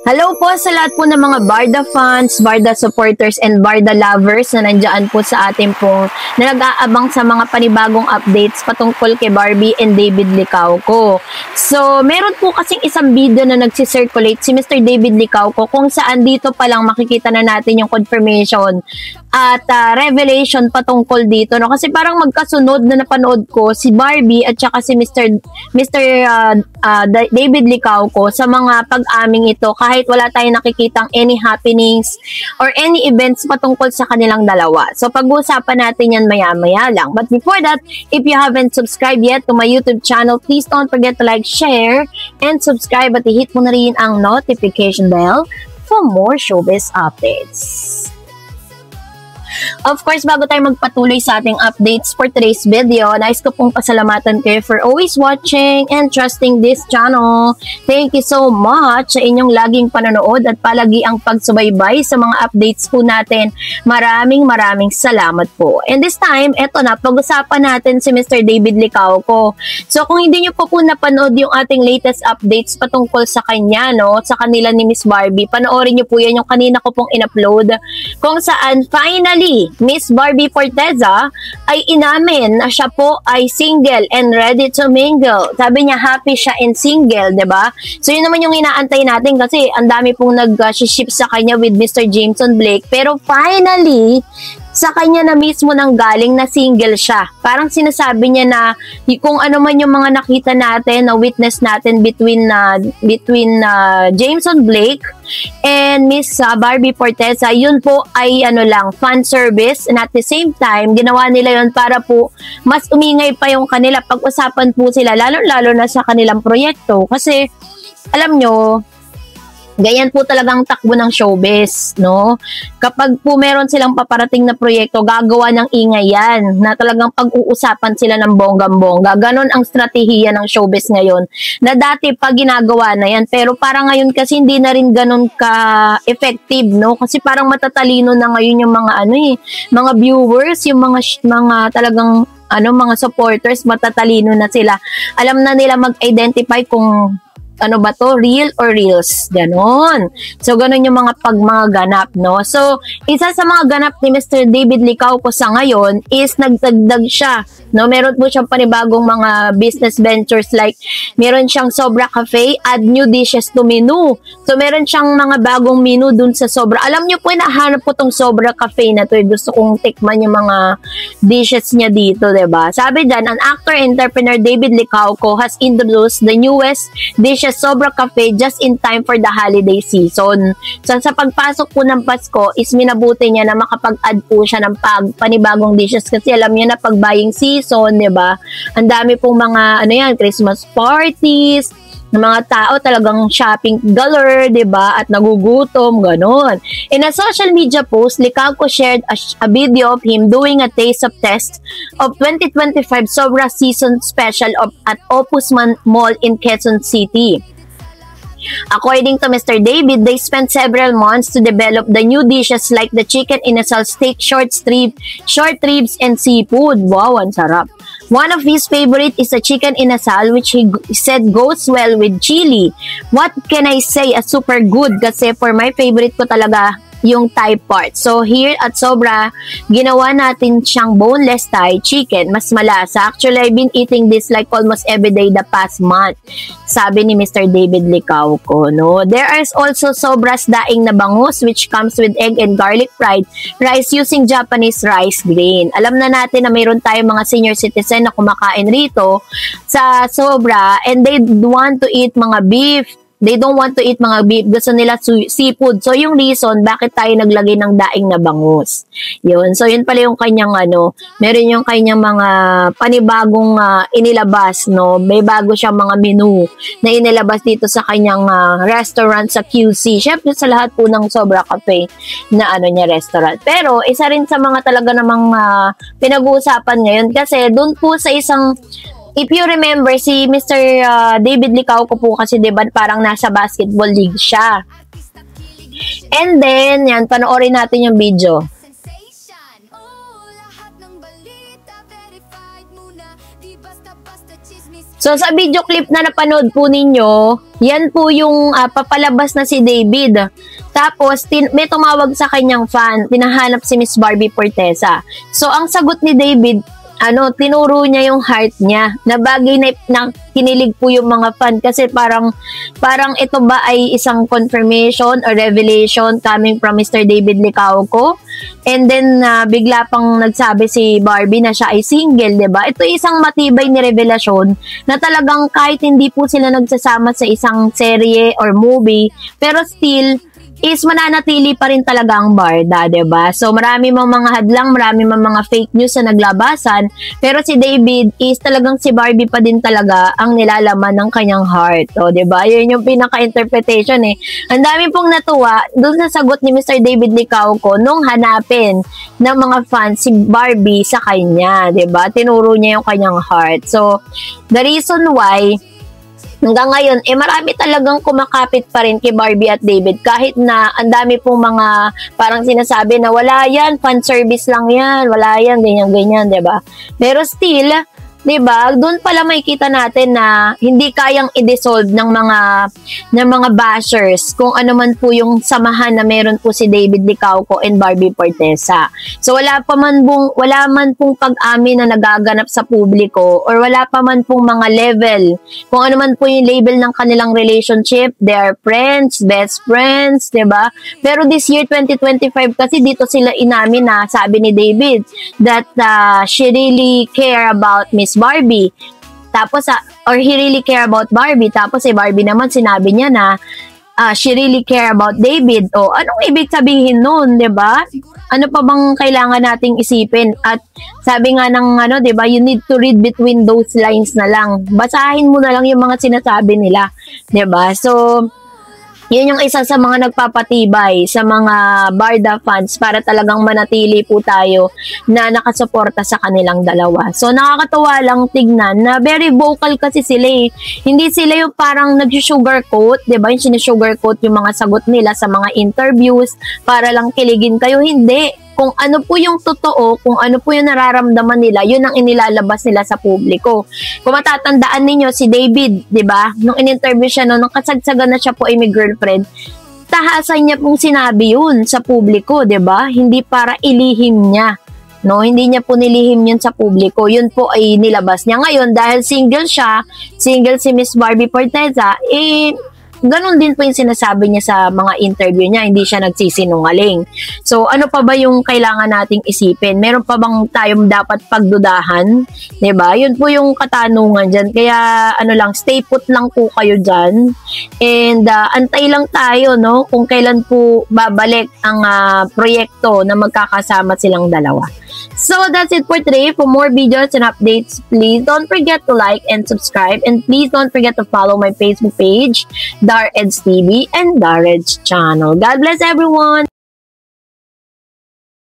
Hello po sa lahat po ng mga Barda fans, Barda supporters, and Barda lovers na nandiyan po sa atin pong na nag-aabang sa mga panibagong updates patungkol kay Barbie and David Licauco. So, meron po kasing isang video na nagsisirculate si Mr. David Licauco kung saan dito pa lang makikita na natin yung confirmation at revelation patungkol dito. No? Kasi parang magkasunod na napanood ko si Barbie at saka si Mr. David Licauco sa mga pag-aming ito kahit wala tayong nakikitang any happenings or any events patungkol sa kanilang dalawa. So pag-uusapan natin yan maya-maya lang. But before that, if you haven't subscribed yet to my YouTube channel, please don't forget to like, share, and subscribe at i-hit mo na rin ang notification bell for more showbiz updates. Of course, bago tayo magpatuloy sa ating updates for today's video, nais ko pong pasalamatan kayo for always watching and trusting this channel. Thank you so much sa inyong laging panonood at palagi ang pagsubaybay sa mga updates po natin. Maraming salamat po. And this time, eto na, pag-usapan natin si Mr. David Licauco. So kung hindi nyo po napanood yung ating latest updates patungkol sa kanya, no, sa kanila ni Miss Barbie, panoorin nyo po yan yung kanina ko pong in-upload kung saan finally Miss Barbie Forteza ay inamin na siya po ay single and ready to mingle. Sabi niya happy siya and single, 'di ba? So yun naman yung inaantay natin kasi ang dami pong nag-ship sa kanya with Mr. Jameson Blake. Pero finally, sa kanya na mismo nang galing na single siya. Parang sinasabi niya na kung ano man yung mga nakita natin, na witness natin between Jameson Blake and Miss Barbie Forteza, yun po ay ano lang, fan service, and at the same time, ginawa nila yun para po mas umingay pa yung kanila pag-usapan po sila, lalo na sa kanilang proyekto. Kasi, alam nyo, ganyan po talagang takbo ng showbiz, no? Kapag po meron silang paparating na proyekto, gagawa ng ingay yan, na talagang pag-uusapan sila ng bonggang-bongga. Ganon ang strategiya ng showbiz ngayon, na dati pa ginagawa na yan, pero parang ngayon kasi hindi na rin ganon ka-effective, no? Kasi parang matatalino na ngayon yung mga mga viewers, yung mga talagang mga supporters, matatalino na sila. Alam na nila mag-identify kung ano ba to, real or reels, ganon. So, ganon yung mga ganap, no? So, isa sa mga ganap ni Mr. David Licauco sa ngayon is nagdagdag siya, no? Meron po siyang panibagong mga business ventures like, meron siyang Sobra Cafe, add new dishes to menu. So, meron siyang mga bagong menu dun sa Sobra. Alam niyo po, nahanap po tong Sobra Cafe na to. Gusto kong tikman yung mga dishes niya dito, diba? Sabi dyan, an actor and entrepreneur David Licauco has introduced the newest dishes Sobra Cafe just in time for the holiday season. So, sa pagpasok po ng Pasko is minabuti niya na makapag-add po siya ng panibagong dishes kasi alam niya na pag buying season, di ba? Ang dami pong mga Christmas parties, ng mga tao talagang shopping galore, di ba? At nagugutom, ganon. In a social media post, Licauco shared a video of him doing a taste of test of 2025 Sobra Season Special at Opus Mall in Quezon City. According to Mr. David, they spent several months to develop the new dishes like the chicken inasal steak, short ribs, and seafood. Wow, ang sarap. One of his favorite is the chicken inasal, which he said goes well with chili. What can I say? Super good kasi for my favorite ko talaga yung Thai part. So, here at Sobra, ginawa natin siyang boneless Thai chicken. Mas malasa. Actually, I've been eating this like almost every day the past month. Sabi ni Mr. David Licauco, no? There is also Sobra's daing na bangus which comes with egg and garlic fried rice using Japanese rice grain. Alam na natin na mayroon tayong mga senior citizen na kumakain rito sa Sobra and they want to eat mga beef. They don't want to eat mga beef. Gusto nila seafood. So, yung reason, bakit tayo naglagay ng daing na bangus. Yun. So, yun pala yung kanyang meron yung kanyang mga panibagong inilabas, no? May bago siyang mga menu na inilabas dito sa kanyang restaurant sa QC. Syempre, sa lahat po ng Sobra Cafe na niya restaurant. Pero, isa rin sa mga talaga namang pinag-uusapan ngayon kasi doon po sa isang if you remember, si Mr. David Licauco po kasi diba parang nasa basketball league siya. And then, yan, panoorin natin yung video. So, sa video clip na napanood po ninyo, yan po yung papalabas na si David. Tapos, may tumawag sa kanyang fan, tinahanap si Miss Barbie Forteza. So, ang sagot ni David, tinuro niya yung heart niya, na bagay na kinilig po yung mga fan kasi parang ito ba ay isang confirmation or revelation coming from Mr. David Licauco. And then, bigla pang nagsabi si Barbie na siya ay single, diba? Ito isang matibay ni revelasyon na talagang kahit hindi po sila nagsasama sa isang serye or movie, pero still, is mananatili pa rin talaga ang barda, diba? So, marami mang mga hadlang, marami mang mga fake news na naglabasan, pero si David is talagang si Barbie pa din talaga ang nilalaman ng kanyang heart. O, diba? Yun yung pinaka-interpretation eh. Ang dami pong natuwa dun sa sagot ni Mr. David Licauco nung hanapin ng mga fans si Barbie sa kanya, diba? Tinuro niya yung kanyang heart. So, the reason why hanggang ngayon, marami talagang kumakapit pa rin kay Barbie at David kahit na ang dami pong mga parang sinasabi na wala yan, fan service lang yan, wala yan, ganyan-ganyan, diba? Pero still, diba, doon pala makikita natin na hindi kayang i-dissolve ng mga bashers kung ano man po yung samahan na meron po si David Licauco and Barbie Forteza. So wala man pong pag-amin na nagaganap sa publiko or wala pa man pong mga level. Kung ano man po yung label ng kanilang relationship, they are friends, best friends, diba? Pero this year 2025 kasi dito sila inamin na sabi ni David that she really care about Miss Barbie. Tapos, or he really care about Barbie. Tapos, si Barbie naman, sinabi niya na she really care about David. O, anong ibig sabihin nun, diba? Ano pa bang kailangan nating isipin? At sabi nga ng, diba, you need to read between those lines na lang. Basahin mo na lang yung mga sinasabi nila. Diba? So, yun yung isa sa mga nagpapatibay sa mga Barda fans para talagang manatili po tayo na nakasuporta sa kanilang dalawa. So, nakakatawa lang tignan na very vocal kasi sila eh. Hindi sila yung parang nag-sugarcoat, diba? Yung sinisugarcoat yung mga sagot nila sa mga interviews para lang kiligin kayo. Hindi. Kung ano po yung totoo, kung ano po yung nararamdaman nila, yun ang inilalabas nila sa publiko. Kung matatandaan ninyo, si David, di ba? Nung in-interview siya, nung kasagsagan na siya po ay may girlfriend, tahasan niya pong sinabi yun sa publiko, di ba? Hindi para ilihim niya. No, hindi niya po nilihim yun sa publiko. Yun po ay nilabas niya. Ngayon, dahil single siya, single si Miss Barbie Forteza, ganun din po yung sinasabi niya sa mga interview niya, hindi siya nagsisinungaling. So, ano pa ba yung kailangan nating isipin? Meron pa bang tayong dapat pagdudahan? Diba? Yun po yung katanungan dyan. Kaya, stay put lang po kayo dyan. And, antay lang tayo, no? Kung kailan po babalik ang proyekto na magkakasama silang dalawa. So, that's it for today. For more videos and updates, please don't forget to like and subscribe. And please don't forget to follow my Facebook page, Dar Eds TV and Dar Eds channel. God bless everyone!